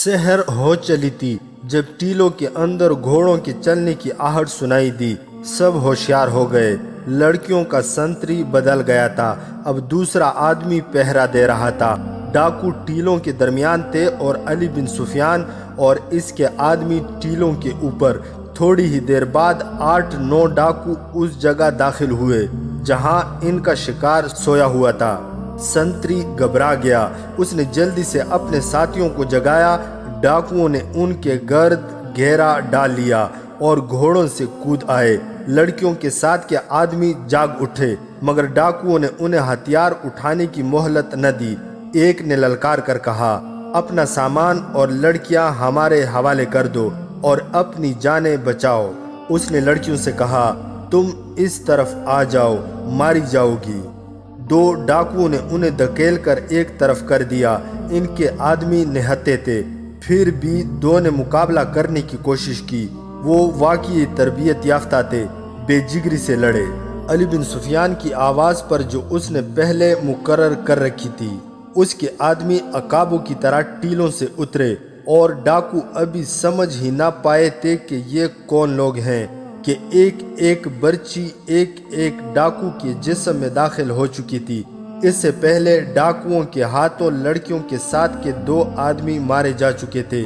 سحر ہو چلی تھی جب ٹیلوں کے اندر گھوڑوں کے چلنے کی آہٹ سنائی دی۔ سب ہوشیار ہو گئے۔ لڑکیوں کا سنتری بدل گیا تھا، اب دوسرا آدمی پہرا دے رہا تھا۔ ڈاکو ٹیلوں کے درمیان تھے اور علی بن سفیان اور اس کے آدمی ٹیلوں کے اوپر۔ تھوڑی ہی دیر بعد 8-9 ڈاکو اس جگہ داخل ہوئے جہاں ان کا شکار سویا ہوا تھا۔ سنتری گھبرا گیا، اس نے جلدی سے اپنے ساتھیوں کو جگایا۔ ڈاکوؤں نے ان کے گرد گھیرا ڈال لیا اور گھوڑوں سے کود آئے۔ لڑکیوں کے ساتھ کے آدمی جاگ اٹھے مگر ڈاکوؤں نے انہیں ہتھیار اٹھانے کی مہلت نہ دی۔ ایک نے للکار کر کہا، اپنا سامان اور لڑکیاں ہمارے حوالے کر دو اور اپنی جانیں بچاؤ۔ اس نے لڑکیوں سے کہا، تم اس طرف آ جاؤ، ماری جاؤ گی۔ 2 ڈاکوؤں نے انہیں دھکیل کر ایک طرف کر دیا۔ ان کے آدمی نہتے تھے، پھر بھی 2 نے مقابلہ کرنے کی کوشش کی۔ وہ واقعی تربیت یافتہ تھے، بے جگری سے لڑے۔ علی بن سفیان کی آواز پر جو اس نے پہلے مقرر کر رکھی تھی، اس کے آدمی عقابوں کی طرح ٹیلوں سے اترے اور ڈاکو ابھی سمجھ ہی نہ پائے تھے کہ یہ کون لوگ ہیں کہ ایک ایک برچی ایک ایک ڈاکو کے جسم میں داخل ہو چکی تھی۔ اس سے پہلے ڈاکوؤں کے ہاتھوں لڑکیوں کے ساتھ کے 2 آدمی مارے جا چکے تھے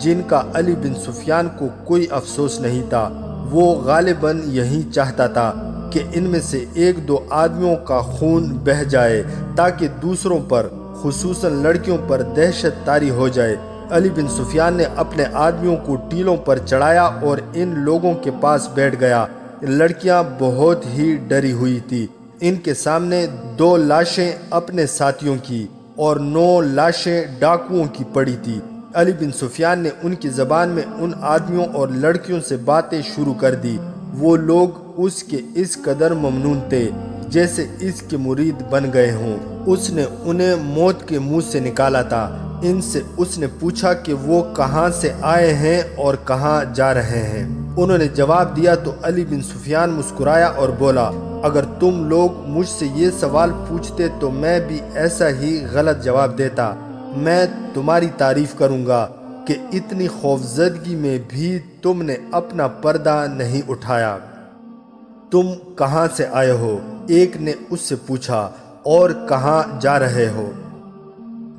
جن کا علی بن سفیان کو کوئی افسوس نہیں تھا۔ وہ غالباً یہی چاہتا تھا کہ ان میں سے 1-2 آدمیوں کا خون بہہ جائے تاکہ دوسروں پر خصوصاً لڑکیوں پر دہشت طاری ہو جائے۔ علی بن سفیان نے اپنے آدمیوں کو ٹیلوں پر چڑھایا اور ان لوگوں کے پاس بیٹھ گیا۔ لڑکیاں بہت ہی ڈری ہوئی تھی۔ ان کے سامنے 2 لاشیں اپنے ساتھیوں کی اور 9 لاشیں ڈاکوؤں کی پڑی تھی۔ علی بن سفیان نے ان کی زبان میں ان آدمیوں اور لڑکیوں سے باتیں شروع کر دی۔ وہ لوگ اس کے اس قدر ممنون تھے جیسے اس کے مرید بن گئے ہوں۔ اس نے انہیں موت کے منہ سے نکالا تھا۔ ان سے اس نے پوچھا کہ وہ کہاں سے آئے ہیں اور کہاں جا رہے ہیں۔ انہوں نے جواب دیا تو علی بن سفیان مسکرایا اور بولا، اگر تم لوگ مجھ سے یہ سوال پوچھتے تو میں بھی ایسا ہی غلط جواب دیتا۔ میں تمہاری تعریف کروں گا کہ اتنی خوفزدگی میں بھی تم نے اپنا پردہ نہیں اٹھایا۔ تم کہاں سے آئے ہو؟ ایک نے اس سے پوچھا، اور کہاں جا رہے ہو؟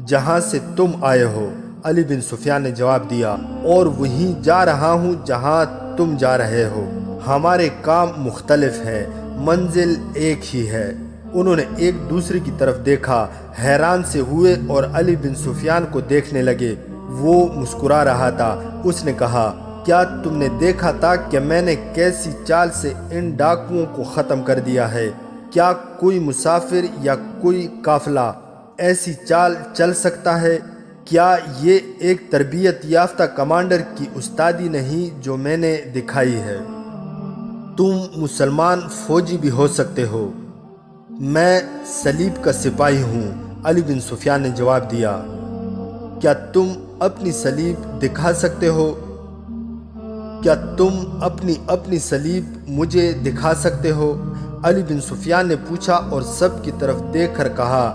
جہاں سے تم آئے ہو، علی بن سفیان نے جواب دیا، اور وہیں جا رہا ہوں جہاں تم جا رہے ہو۔ ہمارے کام مختلف ہیں، منزل ایک ہی ہے۔ انہوں نے ایک دوسرے کی طرف دیکھا، حیران سے ہوئے اور علی بن سفیان کو دیکھنے لگے۔ وہ مسکرا رہا تھا۔ اس نے کہا، کیا تم نے دیکھا تھا کہ میں نے کیسی چال سے ان ڈاکوؤں کو ختم کر دیا ہے؟ کیا کوئی مسافر یا کوئی قافلہ ایسی چال چل سکتا ہے؟ کیا یہ ایک تربیت یافتہ کمانڈر کی استادی نہیں جو میں نے دکھائی ہے؟ تم مسلمان فوجی بھی ہو سکتے ہو، میں صلیب کا سپاہی ہوں، علی بن سفیان نے جواب دیا۔ کیا تم اپنی صلیب دکھا سکتے ہو؟ کیا تم اپنی صلیب مجھے دکھا سکتے ہو؟ علی بن سفیان نے پوچھا اور سب کی طرف دیکھ کر کہا،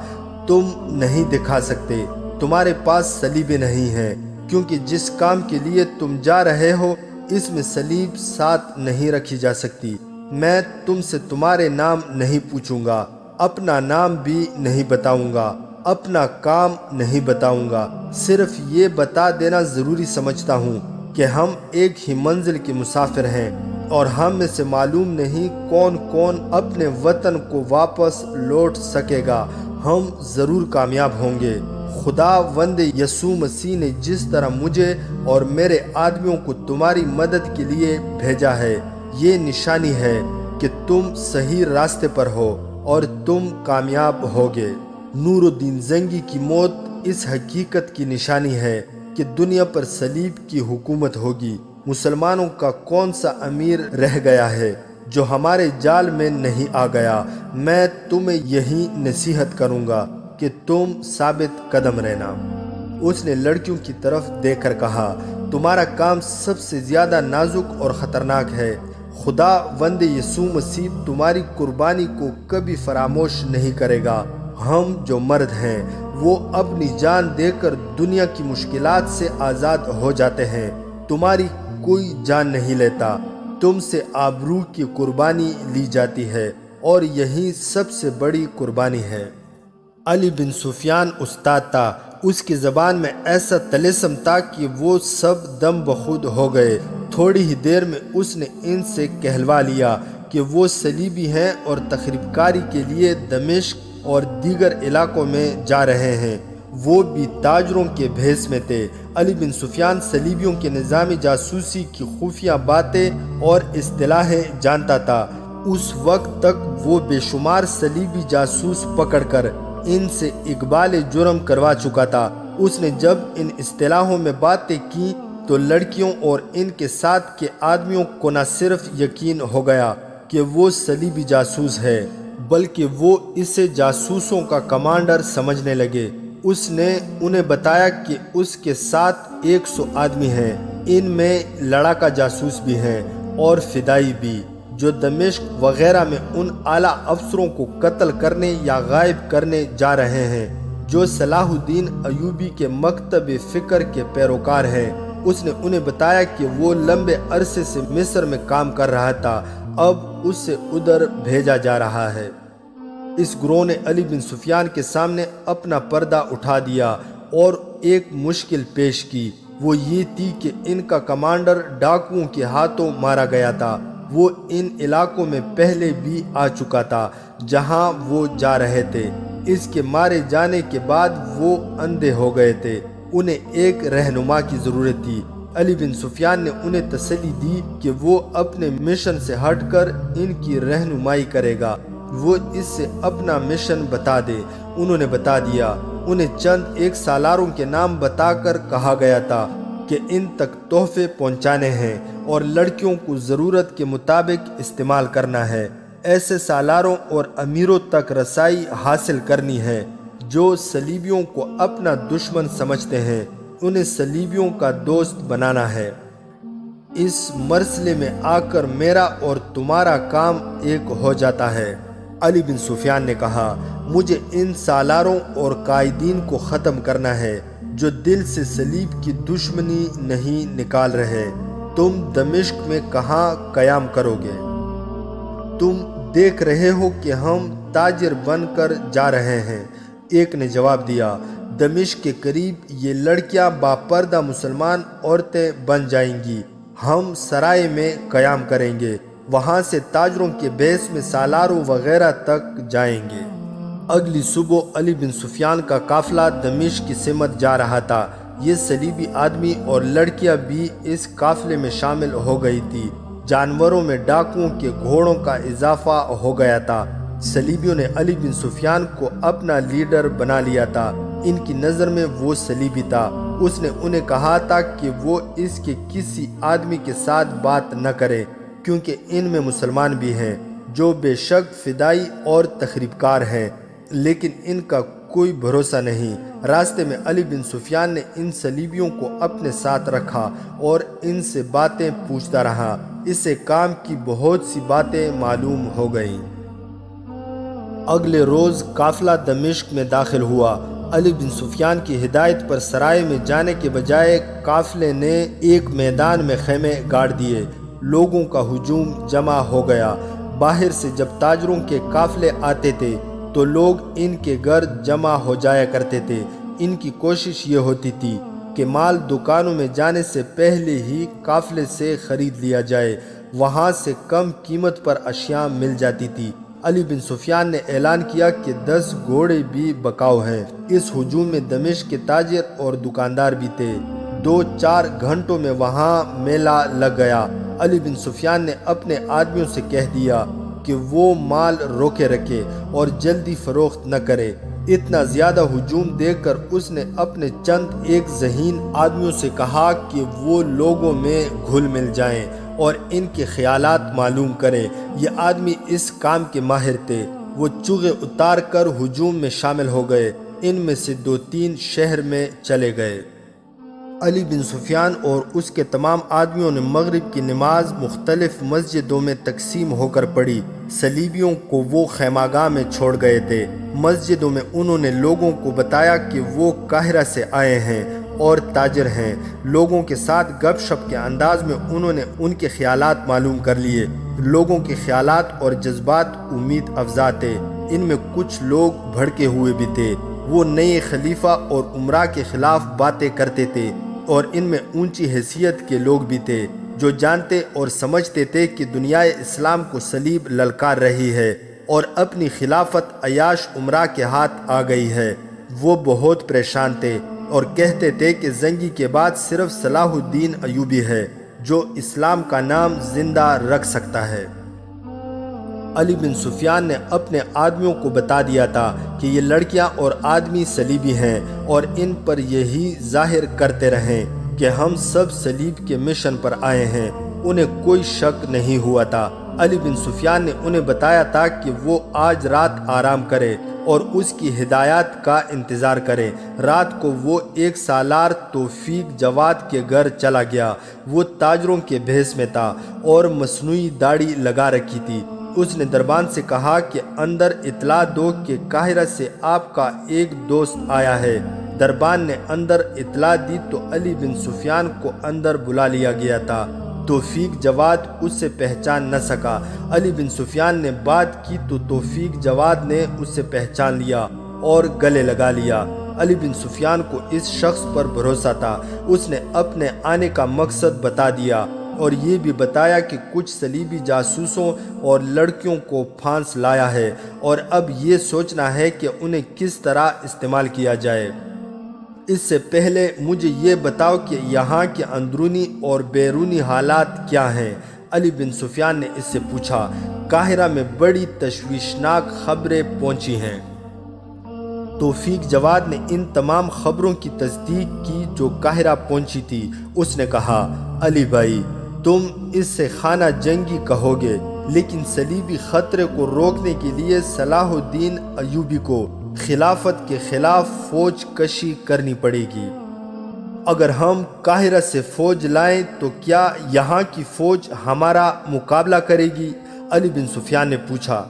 تم نہیں دکھا سکتے، تمہارے پاس صلیبیں نہیں ہیں، کیونکہ جس کام کے لیے تم جا رہے ہو اس میں صلیب ساتھ نہیں رکھی جا سکتی۔ میں تم سے تمہارے نام نہیں پوچھوں گا، اپنا نام بھی نہیں بتاؤں گا، اپنا کام نہیں بتاؤں گا، صرف یہ بتا دینا ضروری سمجھتا ہوں کہ ہم ایک ہی منزل کے مسافر ہیں اور ہم میں سے معلوم نہیں کون کون اپنے وطن کو واپس لوٹ سکے گا۔ ہم ضرور کامیاب ہوں گے۔ خدا وند یسوع مسیح نے جس طرح مجھے اور میرے آدمیوں کو تمہاری مدد کے لیے بھیجا ہے، یہ نشانی ہے کہ تم صحیح راستے پر ہو اور تم کامیاب ہوگے۔ نور الدین زنگی کی موت اس حقیقت کی نشانی ہے کہ دنیا پر صلیب کی حکومت ہوگی۔ مسلمانوں کا کون سا امیر رہ گیا ہے جو ہمارے جال میں نہیں آ گیا؟ میں تمہیں یہی نصیحت کروں گا کہ تم ثابت قدم رہنا۔ اس نے لڑکیوں کی طرف دیکھ کر کہا، تمہارا کام سب سے زیادہ نازک اور خطرناک ہے۔ خدا وند یسوع مسیح تمہاری قربانی کو کبھی فراموش نہیں کرے گا۔ ہم جو مرد ہیں وہ اپنی جان دے کر دنیا کی مشکلات سے آزاد ہو جاتے ہیں۔ تمہاری کوئی جان نہیں لیتا، تم سے آبرو کی قربانی لی جاتی ہے، اور یہی سب سے بڑی قربانی ہے۔ علی بن سفیان استاد تھا، اس کی زبان میں ایسا طلسم تھا کہ وہ سب دم بخود ہو گئے۔ تھوڑی ہی دیر میں اس نے ان سے کہلوا لیا کہ وہ صلیبی ہیں اور تخریب کاری کے لیے دمشق اور دیگر علاقوں میں جا رہے ہیں۔ وہ بھی تاجروں کے بھیس میں تھے۔ علی بن سفیان صلیبیوں کے نظام جاسوسی کی خفیہ باتیں اور اصطلاحیں جانتا تھا۔ اس وقت تک وہ بے شمار صلیبی جاسوس پکڑ کر ان سے اقبال جرم کروا چکا تھا۔ اس نے جب ان اصطلاحوں میں باتیں کی تو لڑکیوں اور ان کے ساتھ کے آدمیوں کو نہ صرف یقین ہو گیا کہ وہ صلیبی جاسوس ہے، بلکہ وہ اسے جاسوسوں کا کمانڈر سمجھنے لگے۔ اس نے انہیں بتایا کہ اس کے ساتھ 100 آدمی ہیں، ان میں لڑاکا جاسوس بھی ہیں اور فدائی بھی، جو دمشق وغیرہ میں ان اعلیٰ افسروں کو قتل کرنے یا غائب کرنے جا رہے ہیں جو صلاح الدین ایوبی کے مکتب فکر کے پیروکار ہیں۔ اس نے انہیں بتایا کہ وہ لمبے عرصے سے مصر میں کام کر رہا تھا، اب اسے ادھر بھیجا جا رہا ہے۔ اس گروہ نے علی بن سفیان کے سامنے اپنا پردہ اٹھا دیا اور ایک مشکل پیش کی۔ وہ یہ تھی کہ ان کا کمانڈر ڈاکوؤں کے ہاتھوں مارا گیا تھا۔ وہ ان علاقوں میں پہلے بھی آ چکا تھا جہاں وہ جا رہے تھے۔ اس کے مارے جانے کے بعد وہ اندھے ہو گئے تھے۔ انہیں ایک رہنما کی ضرورت تھی۔ علی بن سفیان نے انہیں تسلی دی کہ وہ اپنے مشن سے ہٹ کر ان کی رہنمائی کرے گا۔ وہ اس سے اپنا مشن بتا دے۔ انہوں نے بتا دیا۔ انہیں چند 1 سالاروں کے نام بتا کر کہا گیا تھا کہ ان تک تحفے پہنچانے ہیں اور لڑکیوں کو ضرورت کے مطابق استعمال کرنا ہے۔ ایسے سالاروں اور امیروں تک رسائی حاصل کرنی ہے جو صلیبیوں کو اپنا دشمن سمجھتے ہیں۔ انہیں صلیبیوں کا دوست بنانا ہے۔ اس مرحلے میں آ کر میرا اور تمہارا کام ایک ہو جاتا ہے۔ علی بن سفیان نے کہا، مجھے ان سالاروں اور قائدین کو ختم کرنا ہے جو دل سے صلیب کی دشمنی نہیں نکال رہے۔ تم دمشق میں کہاں قیام کرو گے؟ تم دیکھ رہے ہو کہ ہم تاجر بن کر جا رہے ہیں۔ ایک نے جواب دیا، دمشق کے قریب یہ لڑکیاں باپردہ مسلمان عورتیں بن جائیں گی۔ ہم سرائے میں قیام کریں گے، وہاں سے تاجروں کے بھیس میں سالاروں وغیرہ تک جائیں گے۔ اگلی صبح علی بن سفیان کا قافلہ دمشق کی سمت جا رہا تھا۔ یہ صلیبی آدمی اور لڑکیاں بھی اس قافلے میں شامل ہو گئی تھی۔ جانوروں میں ڈاکوؤں کے گھوڑوں کا اضافہ ہو گیا تھا۔ صلیبیوں نے علی بن سفیان کو اپنا لیڈر بنا لیا تھا۔ ان کی نظر میں وہ صلیبی تھا۔ اس نے انہیں کہا تھا کہ وہ اس کے کسی آدمی کے ساتھ بات نہ کرے، کیونکہ ان میں مسلمان بھی ہیں جو بے شک فدائی اور تخریب کار ہیں، لیکن ان کا کوئی بھروسہ نہیں۔ راستے میں علی بن سفیان نے ان صلیبیوں کو اپنے ساتھ رکھا اور ان سے باتیں پوچھتا رہا۔ اس سے کام کی بہت سی باتیں معلوم ہو گئیں۔ اگلے روز قافلہ دمشق میں داخل ہوا۔ علی بن سفیان کی ہدایت پر سرائے میں جانے کے بجائے قافلے نے ایک میدان میں خیمے گاڑ دیے۔ لوگوں کا ہجوم جمع ہو گیا۔ باہر سے جب تاجروں کے قافلے آتے تھے تو لوگ ان کے گرد جمع ہو جایا کرتے تھے۔ ان کی کوشش یہ ہوتی تھی کہ مال دکانوں میں جانے سے پہلے ہی قافلے سے خرید لیا جائے، وہاں سے کم قیمت پر اشیاء مل جاتی تھی۔ علی بن سفیان نے اعلان کیا کہ 10 گھوڑے بھی بکاؤ ہیں۔ اس ہجوم میں دمشق کے تاجر اور دکاندار بھی تھے۔ 2-4 گھنٹوں میں وہاں میلہ لگ گیا۔ علی بن سفیان نے اپنے آدمیوں سے کہہ دیا کہ وہ مال روکے رکھے اور جلدی فروخت نہ کرے۔ اتنا زیادہ ہجوم دیکھ کر اس نے اپنے چند ایک ذہین آدمیوں سے کہا کہ وہ لوگوں میں گھل مل جائیں اور ان کے خیالات معلوم کریں۔ یہ آدمی اس کام کے ماہر تھے۔ وہ چوغے اتار کر ہجوم میں شامل ہو گئے۔ ان میں سے 2-3 شہر میں چلے گئے۔ علی بن سفیان اور اس کے تمام آدمیوں نے مغرب کی نماز مختلف مسجدوں میں تقسیم ہو کر پڑھی۔ صلیبیوں کو وہ خیماگاہ میں چھوڑ گئے تھے۔ مسجدوں میں انہوں نے لوگوں کو بتایا کہ وہ قاہرہ سے آئے ہیں اور تاجر ہیں۔ لوگوں کے ساتھ گپ شپ کے انداز میں انہوں نے ان کے خیالات معلوم کر لیے۔ لوگوں کے خیالات اور جذبات امید افزا تھے۔ ان میں کچھ لوگ بھڑکے ہوئے بھی تھے۔ وہ نئے خلیفہ اور امراء کے خلاف باتیں کرتے تھے، اور ان میں اونچی حیثیت کے لوگ بھی تھے جو جانتے اور سمجھتے تھے کہ دنیا اسلام کو صلیب للکار رہی ہے اور اپنی خلافت عیاش امراء کے ہاتھ آ گئی ہے۔ وہ بہت پریشان تھے اور کہتے تھے کہ زنگی کے بعد صرف صلاح الدین ایوبی ہے جو اسلام کا نام زندہ رکھ سکتا ہے۔ علی بن سفیان نے اپنے آدمیوں کو بتا دیا تھا کہ یہ لڑکیاں اور آدمی صلیبی ہیں، اور ان پر یہی ظاہر کرتے رہیں کہ ہم سب صلیب کے مشن پر آئے ہیں۔ انہیں کوئی شک نہیں ہوا تھا۔ علی بن سفیان نے انہیں بتایا تھا کہ وہ آج رات آرام کرے اور اس کی ہدایات کا انتظار کرے۔ رات کو وہ ایک سالار توفیق جواد کے گھر چلا گیا۔ وہ تاجروں کے بھیس میں تھا اور مصنوعی داڑھی لگا رکھی تھی۔ اس نے دربان سے کہا کہ اندر اطلاع دو کہ قاہرہ سے آپ کا ایک دوست آیا ہے۔ دربان نے اندر اطلاع دی تو علی بن سفیان کو اندر بلا لیا گیا تھا۔ توفیق جواد اس سے پہچان نہ سکا۔ علی بن سفیان نے بات کی تو توفیق جواد نے اس سے پہچان لیا اور گلے لگا لیا۔ علی بن سفیان کو اس شخص پر بھروسہ تھا۔ اس نے اپنے آنے کا مقصد بتا دیا اور یہ بھی بتایا کہ کچھ صلیبی جاسوسوں اور لڑکیوں کو پھانس لایا ہے اور اب یہ سوچنا ہے کہ انہیں کس طرح استعمال کیا جائے۔ اس سے پہلے مجھے یہ بتاؤ کہ یہاں کے اندرونی اور بیرونی حالات کیا ہیں؟ علی بن سفیان نے اس سے پوچھا۔ قاہرہ میں بڑی تشویشناک خبریں پہنچی ہیں۔ توفیق جواد نے ان تمام خبروں کی تصدیق کی جو قاہرہ پہنچی تھی۔ اس نے کہا، علی بھائی، تم اس سے خانہ جنگی کہو گے، لیکن صلیبی خطرے کو روکنے کے لیے صلاح الدین ایوبی کو خلافت کے خلاف فوج کشی کرنی پڑے گی۔ اگر ہم قاہرہ سے فوج لائیں تو کیا یہاں کی فوج ہمارا مقابلہ کرے گی؟ علی بن سفیان نے پوچھا۔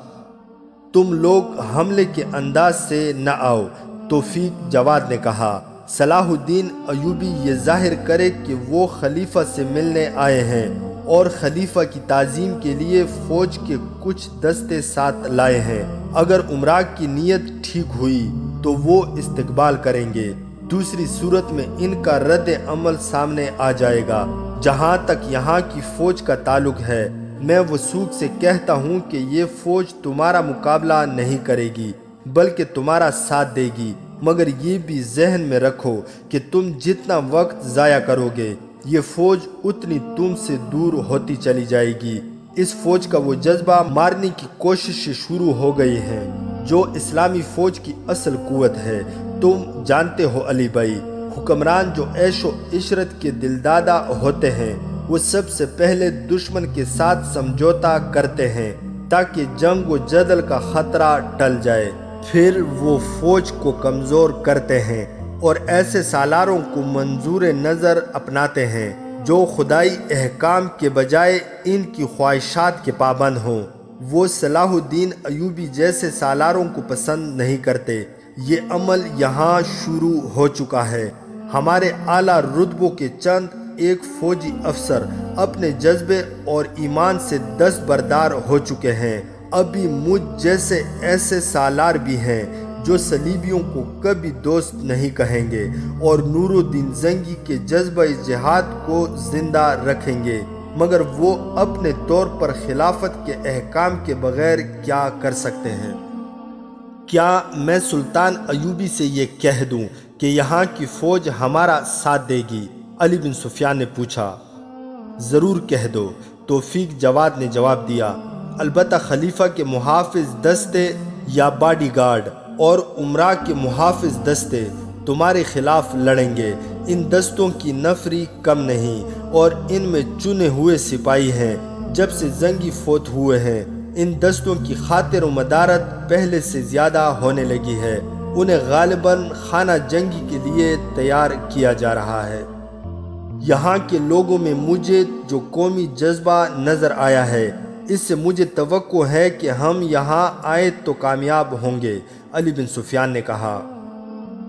تم لوگ حملے کے انداز سے نہ آؤ، توفیق جواد نے کہا۔ صلاح الدین ایوبی یہ ظاہر کرے کہ وہ خلیفہ سے ملنے آئے ہیں اور خلیفہ کی تعظیم کے لیے فوج کے کچھ دستے ساتھ لائے ہیں۔ اگر امراء کی نیت ٹھیک ہوئی تو وہ استقبال کریں گے، دوسری صورت میں ان کا رد عمل سامنے آ جائے گا۔ جہاں تک یہاں کی فوج کا تعلق ہے، میں وثوق سے کہتا ہوں کہ یہ فوج تمہارا مقابلہ نہیں کرے گی بلکہ تمہارا ساتھ دے گی، مگر یہ بھی ذہن میں رکھو کہ تم جتنا وقت ضائع کرو گے یہ فوج اتنی تم سے دور ہوتی چلی جائے گی۔ اس فوج کا وہ جذبہ مارنے کی کوششیں شروع ہو گئی ہیں جو اسلامی فوج کی اصل قوت ہے۔ تم جانتے ہو علی بھائی، حکمران جو عیش و عشرت کے دلدادہ ہوتے ہیں وہ سب سے پہلے دشمن کے ساتھ سمجھوتا کرتے ہیں تاکہ جنگ و جدل کا خطرہ ٹل جائے، پھر وہ فوج کو کمزور کرتے ہیں اور ایسے سالاروں کو منظور نظر اپناتے ہیں جو خدائی احکام کے بجائے ان کی خواہشات کے پابند ہوں۔ وہ صلاح الدین ایوبی جیسے سالاروں کو پسند نہیں کرتے۔ یہ عمل یہاں شروع ہو چکا ہے۔ ہمارے اعلیٰ رتبوں کے چند ایک فوجی افسر اپنے جذبے اور ایمان سے دستبردار ہو چکے ہیں۔ ابھی مجھ جیسے ایسے سالار بھی ہیں جو صلیبیوں کو کبھی دوست نہیں کہیں گے اور نور الدین زنگی کے جذبہ جہاد کو زندہ رکھیں گے، مگر وہ اپنے طور پر خلافت کے احکام کے بغیر کیا کر سکتے ہیں؟ کیا میں سلطان ایوبی سے یہ کہہ دوں کہ یہاں کی فوج ہمارا ساتھ دے گی؟ علی بن سفیان نے پوچھا۔ ضرور کہہ دو، توفیق جواد نے جواب دیا۔ البتہ خلیفہ کے محافظ دستے یا باڈی گارڈ اور امراء کے محافظ دستے تمہارے خلاف لڑیں گے۔ ان دستوں کی نفری کم نہیں اور ان میں چنے ہوئے سپاہی ہیں۔ جب سے زنگی فوت ہوئے ہیں ان دستوں کی خاطر و مدارت پہلے سے زیادہ ہونے لگی ہے۔ انہیں غالباً خانہ جنگی کے لیے تیار کیا جا رہا ہے۔ یہاں کے لوگوں میں مجھے جو قومی جذبہ نظر آیا ہے اس سے مجھے توقع ہے کہ ہم یہاں آئے تو کامیاب ہوں گے۔ علی بن سفیان نے کہا،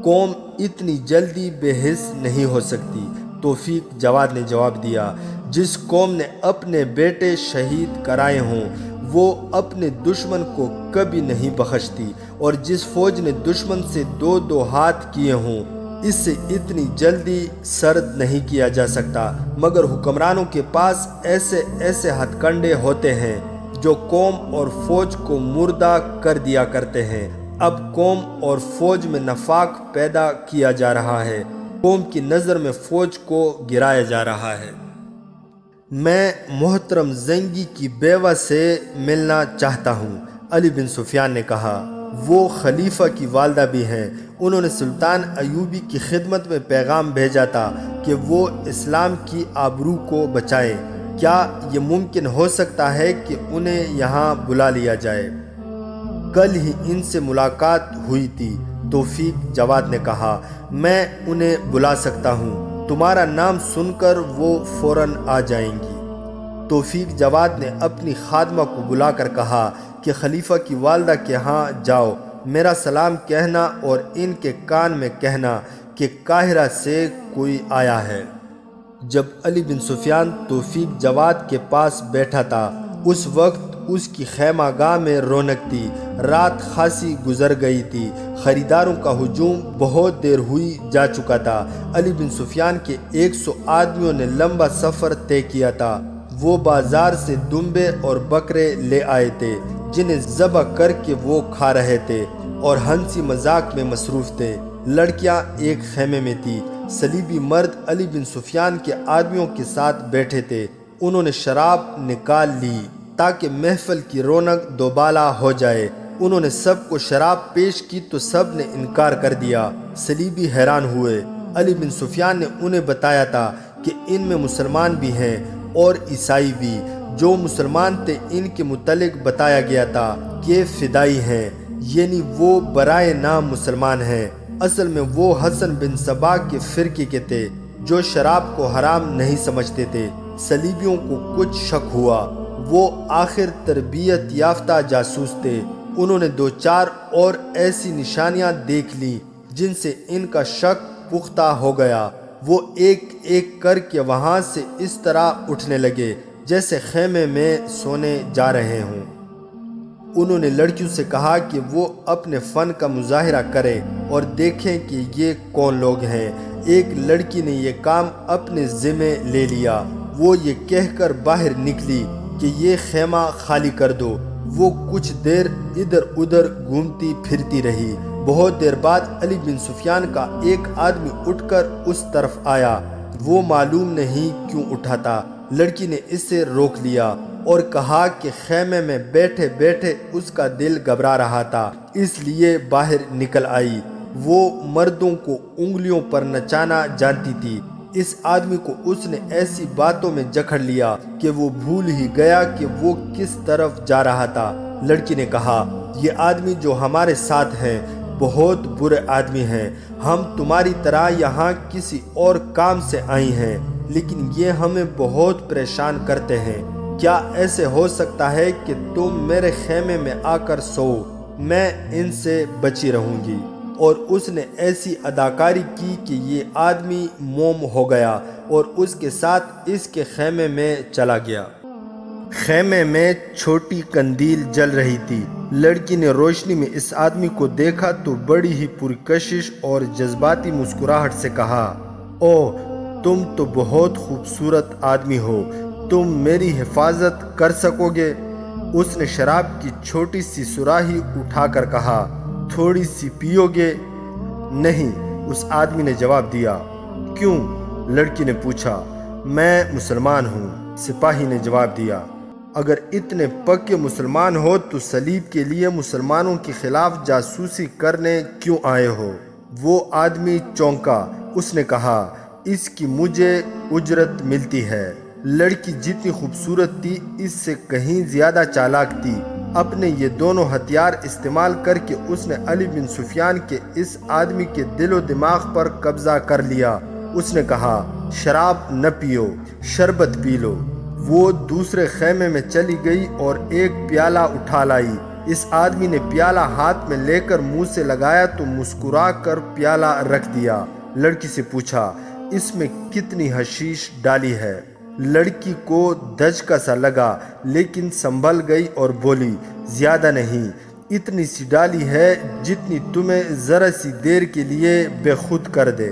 قوم اتنی جلدی بے حس نہیں ہو سکتی۔ توفیق جواد نے جواب دیا، جس قوم نے اپنے بیٹے شہید کرائے ہوں وہ اپنے دشمن کو کبھی نہیں بخشتی، اور جس فوج نے دشمن سے دو دو ہاتھ کیے ہوں اس سے اتنی جلدی سرد نہیں کیا جا سکتا، مگر حکمرانوں کے پاس ایسے ایسے ہتھ کنڈے ہوتے ہیں جو قوم اور فوج کو مردہ کر دیا کرتے ہیں۔ اب قوم اور فوج میں نفاق پیدا کیا جا رہا ہے، قوم کی نظر میں فوج کو گرایا جا رہا ہے۔ میں محترم زنگی کی بیوہ سے ملنا چاہتا ہوں، علی بن سفیان نے کہا۔ وہ خلیفہ کی والدہ بھی ہیں، انہوں نے سلطان ایوبی کی خدمت میں پیغام بھیجا تھا کہ وہ اسلام کی آبرو کو بچائیں۔ کیا یہ ممکن ہو سکتا ہے کہ انہیں یہاں بلا لیا جائے؟ کل ہی ان سے ملاقات ہوئی تھی، توفیق جواد نے کہا۔ میں انہیں بلا سکتا ہوں، تمہارا نام سن کر وہ فوراً آ جائیں گی۔ توفیق جواد نے اپنی خادمہ کو بلا کر کہا کہ خلیفہ کی والدہ کے ہاں جاؤ، میرا سلام کہنا اور ان کے کان میں کہنا کہ قاہرہ سے کوئی آیا ہے۔ جب علی بن سفیان توفیق جواد کے پاس بیٹھا تھا اس وقت اس کی خیمہ گاہ میں رونق تھی۔ رات خاصی گزر گئی تھی، خریداروں کا ہجوم بہت دیر ہوئی جا چکا تھا۔ علی بن سفیان کے 100 آدمیوں نے لمبا سفر طے کیا تھا۔ وہ بازار سے دمبے اور بکرے لے آئے تھے جنہیں ذبح کر کے وہ کھا رہے تھے اور ہنسی مذاق میں مصروف تھے۔ لڑکیاں ایک خیمے میں تھی۔ صلیبی مرد علی بن سفیان کے آدمیوں کے ساتھ بیٹھے تھے۔ انہوں نے شراب نکال لی تاکہ محفل کی رونق دوبالا ہو جائے۔ انہوں نے سب کو شراب پیش کی تو سب نے انکار کر دیا۔ صلیبی حیران ہوئے۔ علی بن سفیان نے انہیں بتایا تھا کہ ان میں مسلمان بھی ہیں اور عیسائی بھی۔ جو مسلمان تھے ان کے متعلق بتایا گیا تھا کہ فدائی ہیں، یعنی وہ برائے نام مسلمان ہیں۔ اصل میں وہ حسن بن صبا کے فرقے کے تھے جو شراب کو حرام نہیں سمجھتے تھے۔ صلیبیوں کو کچھ شک ہوا، وہ آخر تربیت یافتہ جاسوس تھے۔ انہوں نے 2-4 اور ایسی نشانیاں دیکھ لی جن سے ان کا شک پختہ ہو گیا۔ وہ ایک ایک کر کے وہاں سے اس طرح اٹھنے لگے جیسے خیمے میں سونے جا رہے ہوں۔ انہوں نے لڑکیوں سے کہا کہ وہ اپنے فن کا مظاہرہ کریں اور دیکھیں کہ یہ کون لوگ ہیں۔ ایک لڑکی نے یہ کام اپنے ذمے لے لیا۔ وہ یہ کہہ کر باہر نکلی کہ یہ خیمہ خالی کر دو۔ وہ کچھ دیر ادھر ادھر گھومتی پھرتی رہی۔ بہت دیر بعد علی بن سفیان کا ایک آدمی اٹھ کر اس طرف آیا۔ وہ معلوم نہیں کیوں اٹھا تھا۔ لڑکی نے اس سے روک لیا اور کہا کہ خیمے میں بیٹھے بیٹھے اس کا دل گھبرا رہا تھا، اس لیے باہر نکل آئی۔ وہ مردوں کو انگلیوں پر نچانا جانتی تھی۔ اس آدمی کو اس نے ایسی باتوں میں جکڑ لیا کہ وہ بھول ہی گیا کہ وہ کس طرف جا رہا تھا۔ لڑکی نے کہا، یہ آدمی جو ہمارے ساتھ ہیں بہت برے آدمی ہیں۔ ہم تمہاری طرح یہاں کسی اور کام سے آئی ہیں، لیکن یہ ہمیں بہت پریشان کرتے ہیں۔ کیا ایسے ہو سکتا ہے کہ تم میرے خیمے میں آ کر سو؟ میں ان سے بچی رہوں گی۔ اور اس نے ایسی اداکاری کی کہ یہ آدمی موم ہو گیا اور اس کے ساتھ اس کے خیمے میں چلا گیا۔ خیمے میں چھوٹی قندیل جل رہی تھی۔ لڑکی نے روشنی میں اس آدمی کو دیکھا تو بڑی ہی پرکشش اور جذباتی مسکراہٹ سے کہا، اوہ تم تو بہت خوبصورت آدمی ہو، تم میری حفاظت کر سکو گے؟ اس نے شراب کی چھوٹی سی سراہی اٹھا کر کہا، تھوڑی سی پیو گے؟ نہیں، اس آدمی نے جواب دیا۔ کیوں؟ لڑکی نے پوچھا۔ میں مسلمان ہوں، سپاہی نے جواب دیا۔ اگر اتنے پکے مسلمان ہو تو صلیب کے لیے مسلمانوں کے خلاف جاسوسی کرنے کیوں آئے ہو؟ وہ آدمی چونکا۔ اس نے کہا، اس کی مجھے اجرت ملتی ہے۔ لڑکی جتنی خوبصورت تھی اس سے کہیں زیادہ چالاک تھی۔ اپنے یہ دونوں ہتھیار استعمال کر کے اس نے علی بن سفیان کے اس آدمی کے دل و دماغ پر قبضہ کر لیا۔ اس نے کہا، شراب نہ پیو، شربت پی لو۔ وہ دوسرے خیمے میں چلی گئی اور ایک پیالہ اٹھا لائی۔ اس آدمی نے پیالہ ہاتھ میں لے کر منہ سے لگایا تو مسکرا کر پیالہ رکھ دیا۔ لڑکی سے پوچھا، اس میں کتنی حشیش ڈالی ہے؟ لڑکی کو دھچکا سا لگا لیکن سنبھل گئی اور بولی، زیادہ نہیں، اتنی سی ڈالی ہے جتنی تمہیں ذرا سی دیر کے لیے بے خود کر دے۔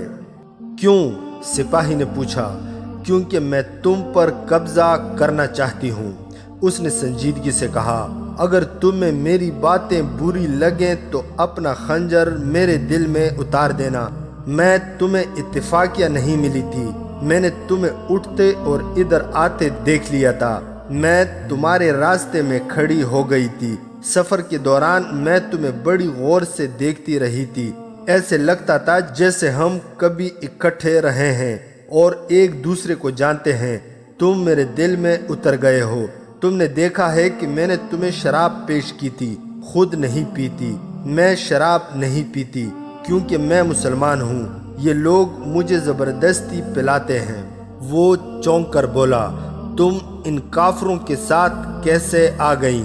کیوں؟ سپاہی نے پوچھا۔ کیونکہ میں تم پر قبضہ کرنا چاہتی ہوں۔ اس نے سنجیدگی سے کہا، اگر تمہیں میری باتیں بری لگیں تو اپنا خنجر میرے دل میں اتار دینا۔ میں تمہیں اتفاقیہ نہیں ملی تھی، میں نے تمہیں اٹھتے اور ادھر آتے دیکھ لیا تھا۔ میں تمہارے راستے میں کھڑی ہو گئی تھی۔ سفر کے دوران میں تمہیں بڑی غور سے دیکھتی رہی تھی۔ ایسے لگتا تھا جیسے ہم کبھی اکٹھے رہے ہیں اور ایک دوسرے کو جانتے ہیں۔ تم میرے دل میں اتر گئے ہو۔ تم نے دیکھا ہے کہ میں نے تمہیں شراب پیش کی تھی، خود نہیں پیتی۔ میں شراب نہیں پیتی کیونکہ میں مسلمان ہوں، یہ لوگ مجھے زبردستی پلاتے ہیں۔ وہ چونک کر بولا، تم ان کافروں کے ساتھ کیسے آ گئیں؟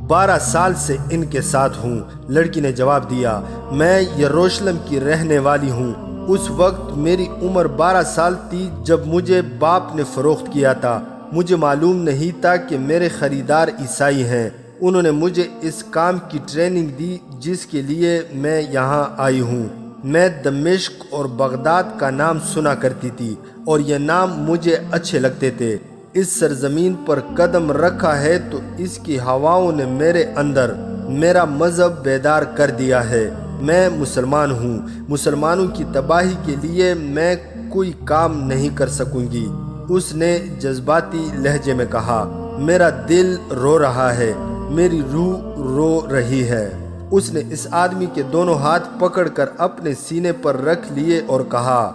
12 سال سے ان کے ساتھ ہوں، لڑکی نے جواب دیا۔ میں یروشلم کی رہنے والی ہوں۔ اس وقت میری عمر 12 سال تھی جب مجھے باپ نے فروخت کیا تھا۔ مجھے معلوم نہیں تھا کہ میرے خریدار عیسائی ہیں۔ انہوں نے مجھے اس کام کی ٹریننگ دی جس کے لیے میں یہاں آئی ہوں۔ میں دمشق اور بغداد کا نام سنا کرتی تھی اور یہ نام مجھے اچھے لگتے تھے۔ اس سرزمین پر قدم رکھا ہے تو اس کی ہواؤں نے میرے اندر میرا مذہب بیدار کر دیا ہے۔ میں مسلمان ہوں۔ مسلمانوں کی تباہی کے لیے میں کوئی کام نہیں کر سکوں گی۔ اس نے جذباتی لہجے میں کہا، میرا دل رو رہا ہے، میری روح رو رہی ہے۔ اس نے اس آدمی کے دونوں ہاتھ پکڑ کر اپنے سینے پر رکھ لیے اور کہا،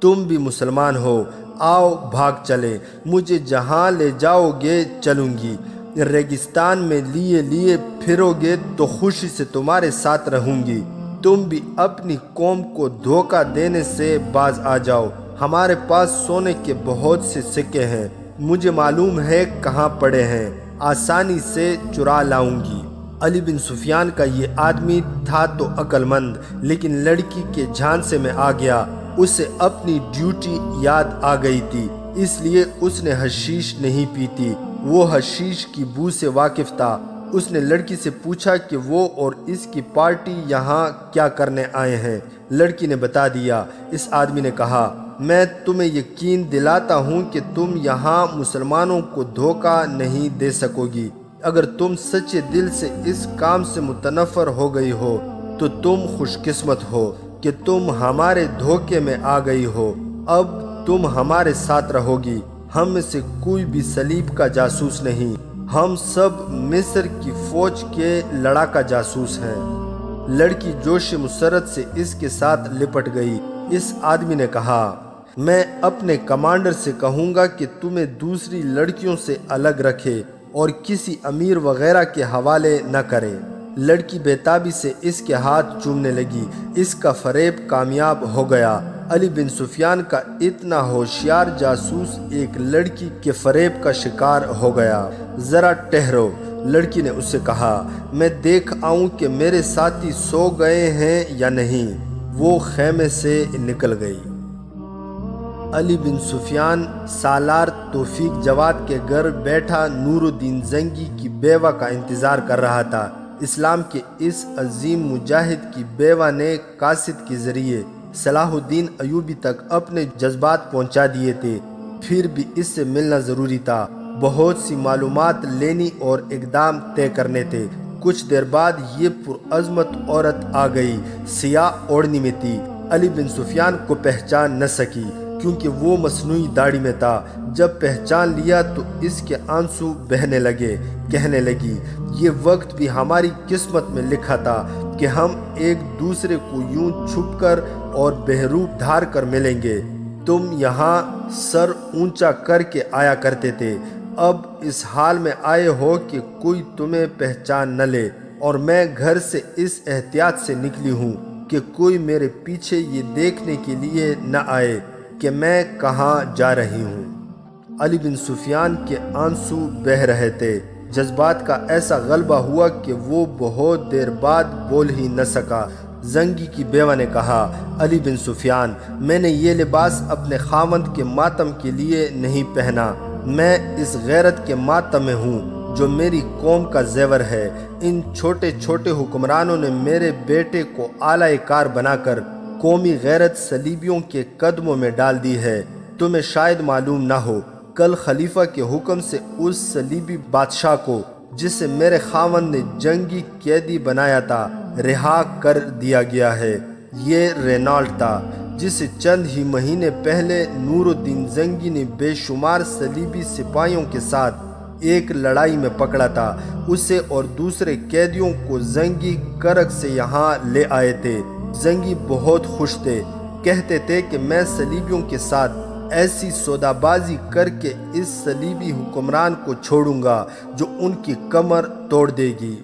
تم بھی مسلمان ہو، آؤ بھاگ چلے، مجھے جہاں لے جاؤ گے چلوں گی۔ ریگستان میں لیے پھرو گے تو خوشی سے تمہارے ساتھ رہوں گی۔ تم بھی اپنی قوم کو دھوکہ دینے سے باز آ جاؤ۔ ہمارے پاس سونے کے بہت سے سکے ہیں، مجھے معلوم ہے کہاں پڑے ہیں، آسانی سے چرا لاؤں گی۔ علی بن سفیان کا یہ آدمی تھا تو عقل مند، لیکن لڑکی کے جھانسے میں آ گیا۔ اسے اپنی ڈیوٹی یاد آ گئی تھی، اس لیے اس نے حشیش نہیں پیتی۔ وہ حشیش کی بو سے واقف تھا۔ اس نے لڑکی سے پوچھا کہ وہ اور اس کی پارٹی یہاں کیا کرنے آئے ہیں۔ لڑکی نے بتا دیا۔ اس آدمی نے کہا، میں تمہیں یقین دلاتا ہوں کہ تم یہاں مسلمانوں کو دھوکہ نہیں دے سکو گی۔ اگر تم سچے دل سے اس کام سے متنفر ہو گئی ہو تو تم خوش قسمت ہو کہ تم ہمارے دھوکے میں آ گئی ہو۔ اب تم ہمارے ساتھ رہو گی۔ ہم میں سے کوئی بھی صلیب کا جاسوس نہیں، ہم سب مصر کی فوج کے لڑاکا جاسوس ہیں۔ لڑکی جوش مسرت سے اس کے ساتھ لپٹ گئی۔ اس آدمی نے کہا، میں اپنے کمانڈر سے کہوں گا کہ تمہیں دوسری لڑکیوں سے الگ رکھے اور کسی امیر وغیرہ کے حوالے نہ کرے۔ لڑکی بیتابی سے اس کے ہاتھ چومنے لگی۔ اس کا فریب کامیاب ہو گیا۔ علی بن سفیان کا اتنا ہوشیار جاسوس ایک لڑکی کے فریب کا شکار ہو گیا۔ ذرا ٹھہرو، لڑکی نے اس سے کہا، میں دیکھ آؤں کہ میرے ساتھی سو گئے ہیں یا نہیں۔ وہ خیمے سے نکل گئی۔ علی بن سفیان سالار توفیق جواد کے گھر بیٹھا نور الدین زنگی کی بیوہ کا انتظار کر رہا تھا۔ اسلام کے اس عظیم مجاہد کی بیوہ نے قاصد کے ذریعے صلاح الدین ایوبی تک اپنے جذبات پہنچا دیے تھے، پھر بھی اس سے ملنا ضروری تھا۔ بہت سی معلومات لینی اور اقدام طے کرنے تھے۔ کچھ دیر بعد یہ پرعظمت عورت آ گئی، سیاہ اوڑھنی میں تھی۔ علی بن سفیان کو پہچان نہ سکی کیونکہ وہ مصنوعی داڑھی میں تھا۔ جب پہچان لیا تو اس کے آنسو بہنے لگے، کہنے لگی، یہ وقت بھی ہماری قسمت میں لکھا تھا کہ ہم ایک دوسرے کو یوں چھپ کر اور بہروپ دھار کر ملیں گے۔ تم یہاں سر اونچا کر کے آیا کرتے تھے، اب اس حال میں آئے ہو کہ کوئی تمہیں پہچان نہ لے، اور میں گھر سے اس احتیاط سے نکلی ہوں کہ کوئی میرے پیچھے یہ دیکھنے کے لیے نہ آئے کہ میں کہاں جا رہی ہوں۔ علی بن سفیان کے آنسو بہہ رہے تھے۔ جذبات کا ایسا غلبہ ہوا کہ وہ بہت دیر بعد بول ہی نہ سکا۔ زنگی کی بیوہ نے کہا، علی بن سفیان، میں نے یہ لباس اپنے خاوند کے ماتم کے لیے نہیں پہنا، میں اس غیرت کے ماتم میں ہوں جو میری قوم کا زیور ہے۔ ان چھوٹے چھوٹے حکمرانوں نے میرے بیٹے کو اعلی کار بنا کر قومی غیرت صلیبیوں کے قدموں میں ڈال دی ہے۔ تمہیں شاید معلوم نہ ہو، کل خلیفہ کے حکم سے اس صلیبی بادشاہ کو جسے میرے خاوند نے جنگی قیدی بنایا تھا رہا کر دیا گیا ہے۔ یہ رینالڈ تھا جسے چند ہی مہینے پہلے نور الدین زنگی نے بے شمار صلیبی سپاہیوں کے ساتھ ایک لڑائی میں پکڑا تھا۔ اسے اور دوسرے قیدیوں کو زنگی کرک سے یہاں لے آئے تھے۔ زنگی بہت خوش تھے، کہتے تھے کہ میں صلیبیوں کے ساتھ ایسی سودا بازی کر کے اس صلیبی حکمران کو چھوڑوں گا جو ان کی کمر توڑ دے گی۔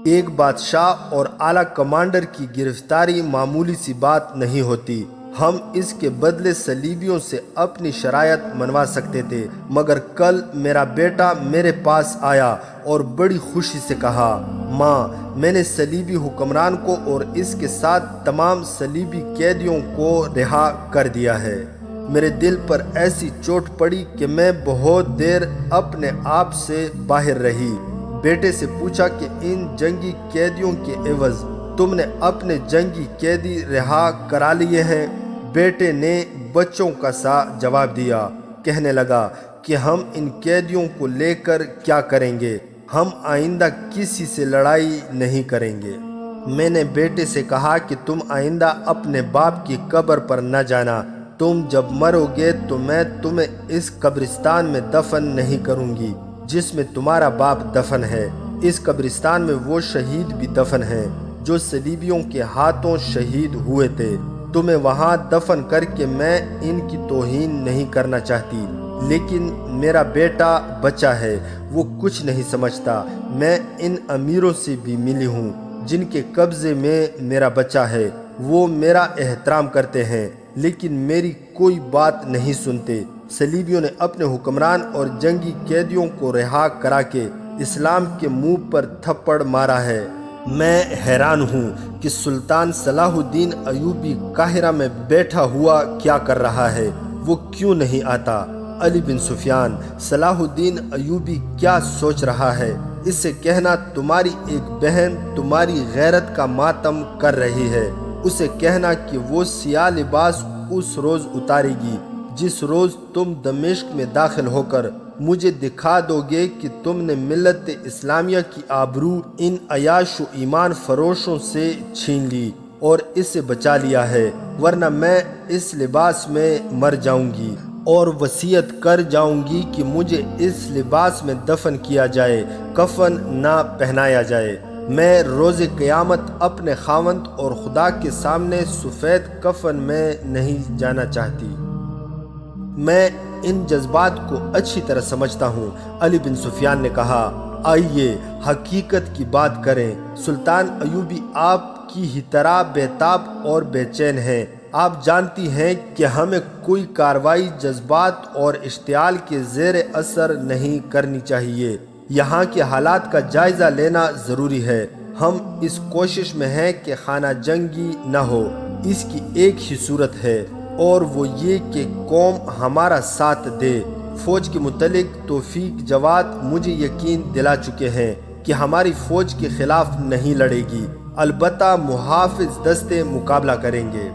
ایک بادشاہ اور اعلیٰ کمانڈر کی گرفتاری معمولی سی بات نہیں ہوتی۔ ہم اس کے بدلے صلیبیوں سے اپنی شرائط منوا سکتے تھے، مگر کل میرا بیٹا میرے پاس آیا اور بڑی خوشی سے کہا، ماں، میں نے صلیبی حکمران کو اور اس کے ساتھ تمام صلیبی قیدیوں کو رہا کر دیا ہے۔ میرے دل پر ایسی چوٹ پڑی کہ میں بہت دیر اپنے آپ سے باہر رہی۔ بیٹے سے پوچھا کہ ان جنگی قیدیوں کے عوض تم نے اپنے جنگی قیدی رہا کرا لیے ہیں؟ بیٹے نے بچوں کا سا جواب دیا، کہنے لگا کہ ہم ان قیدیوں کو لے کر کیا کریں گے؟ ہم آئندہ کسی سے لڑائی نہیں کریں گے۔ میں نے بیٹے سے کہا کہ تم آئندہ اپنے باپ کی قبر پر نہ جانا، تم جب مرو گے تو میں تمہیں اس قبرستان میں دفن نہیں کروں گی جس میں تمہارا باپ دفن ہے۔ اس قبرستان میں وہ شہید بھی دفن ہیں جو صلیبیوں کے ہاتھوں شہید ہوئے تھے۔ تمہیں وہاں دفن کر کے میں ان کی توہین نہیں کرنا چاہتی، لیکن میرا بیٹا بچہ ہے، وہ کچھ نہیں سمجھتا۔ میں ان امیروں سے بھی ملی ہوں جن کے قبضے میں میرا بچہ ہے، وہ میرا احترام کرتے ہیں لیکن میری کوئی بات نہیں سنتے۔ صلیبیوں نے اپنے حکمران اور جنگی قیدیوں کو رہا کرا کے اسلام کے منہ پر تھپڑ مارا ہے۔ میں حیران ہوں کہ سلطان صلاح الدین ایوبی قاہرہ میں بیٹھا ہوا کیا کر رہا ہے، وہ کیوں نہیں آتا؟ علی بن سفیان، صلاح الدین ایوبی کیا سوچ رہا ہے؟ اس سے کہنا تمہاری ایک بہن تمہاری غیرت کا ماتم کر رہی ہے۔ اسے کہنا کہ وہ سیاہ لباس اس روز اتارے گی جس روز تم دمشق میں داخل ہو کر مجھے دکھا دو گے کہ تم نے ملت اسلامیہ کی آبرو ان عیاش و ایمان فروشوں سے چھین لی اور اسے بچا لیا ہے، ورنہ میں اس لباس میں مر جاؤں گی اور وصیت کر جاؤں گی کہ مجھے اس لباس میں دفن کیا جائے، کفن نہ پہنایا جائے۔ میں روز قیامت اپنے خاوند اور خدا کے سامنے سفید کفن میں نہیں جانا چاہتی۔ میں ان جذبات کو اچھی طرح سمجھتا ہوں۔ علی بن سفیان نے کہا، آئیے حقیقت کی بات کریں۔ سلطان ایوبی آپ کی ہی طرح بےتاب اور بے چین ہیں۔ آپ جانتی ہیں کہ ہمیں کوئی کارروائی جذبات اور اشتعال کے زیر اثر نہیں کرنی چاہیے۔ یہاں کے حالات کا جائزہ لینا ضروری ہے۔ ہم اس کوشش میں ہیں کہ خانہ جنگی نہ ہو۔ اس کی ایک ہی صورت ہے اور وہ یہ کہ قوم ہمارا ساتھ دے۔ فوج کے متعلق توفیق جواد مجھے یقین دلا چکے ہیں کہ ہماری فوج کے خلاف نہیں لڑے گی، البتہ محافظ دستے مقابلہ کریں گے۔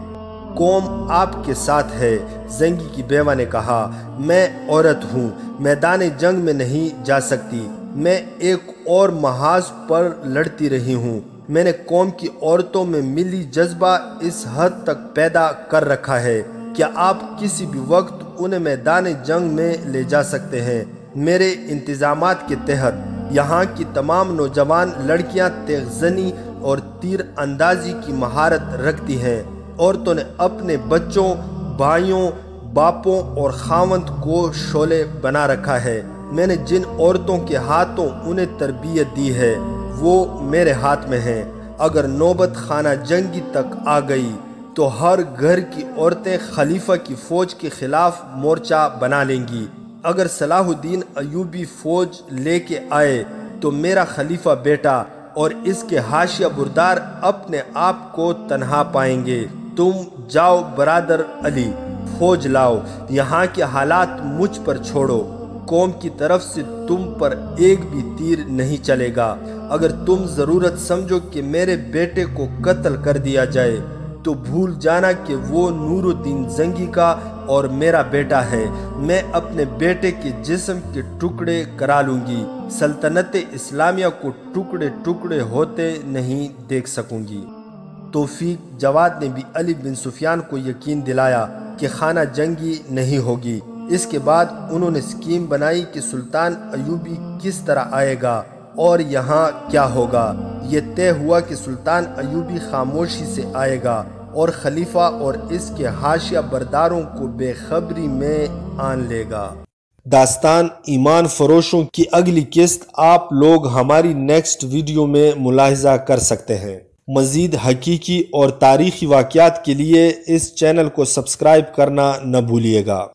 قوم آپ کے ساتھ ہے، زنگی کی بیوہ نے کہا۔ میں عورت ہوں، میدان جنگ میں نہیں جا سکتی۔ میں ایک اور محاذ پر لڑتی رہی ہوں۔ میں نے قوم کی عورتوں میں ملی جذبہ اس حد تک پیدا کر رکھا ہے کہ آپ کسی بھی وقت انہیں میدان جنگ میں لے جا سکتے ہیں۔ میرے انتظامات کے تحت یہاں کی تمام نوجوان لڑکیاں تیغ زنی اور تیر اندازی کی مہارت رکھتی ہیں۔ عورتوں نے اپنے بچوں، بھائیوں، باپوں اور خاوند کو شعلے بنا رکھا ہے۔ میں نے جن عورتوں کے ہاتھوں انہیں تربیت دی ہے وہ میرے ہاتھ میں ہیں۔ اگر نوبت خانہ جنگی تک آ گئی تو ہر گھر کی عورتیں خلیفہ کی فوج کے خلاف مورچہ بنا لیں گی۔ اگر صلاح الدین ایوبی فوج لے کے آئے تو میرا خلیفہ بیٹا اور اس کے حاشیہ بردار اپنے آپ کو تنہا پائیں گے۔ تم جاؤ برادر علی، فوج لاؤ، یہاں کے حالات مجھ پر چھوڑو۔ قوم کی طرف سے تم پر ایک بھی تیر نہیں چلے گا۔ اگر تم ضرورت سمجھو کہ میرے بیٹے کو قتل کر دیا جائے تو بھول جانا کہ وہ نور الدین زنگی کا اور میرا بیٹا ہے۔ میں اپنے بیٹے کے جسم کے ٹکڑے کرا لوں گی، سلطنت اسلامیہ کو ٹکڑے ٹکڑے ہوتے نہیں دیکھ سکوں گی۔ توفیق جواد نے بھی علی بن سفیان کو یقین دلایا کہ خانہ جنگی نہیں ہوگی۔ اس کے بعد انہوں نے اسکیم بنائی کہ سلطان ایوبی کس طرح آئے گا اور یہاں کیا ہوگا۔ یہ طے ہوا کہ سلطان ایوبی خاموشی سے آئے گا اور خلیفہ اور اس کے حاشیہ برداروں کو بے خبری میں آن لے گا۔ داستان ایمان فروشوں کی اگلی قسط آپ لوگ ہماری نیکسٹ ویڈیو میں ملاحظہ کر سکتے ہیں۔ مزید حقیقی اور تاریخی واقعات کے لیے اس چینل کو سبسکرائب کرنا نہ بھولیے گا۔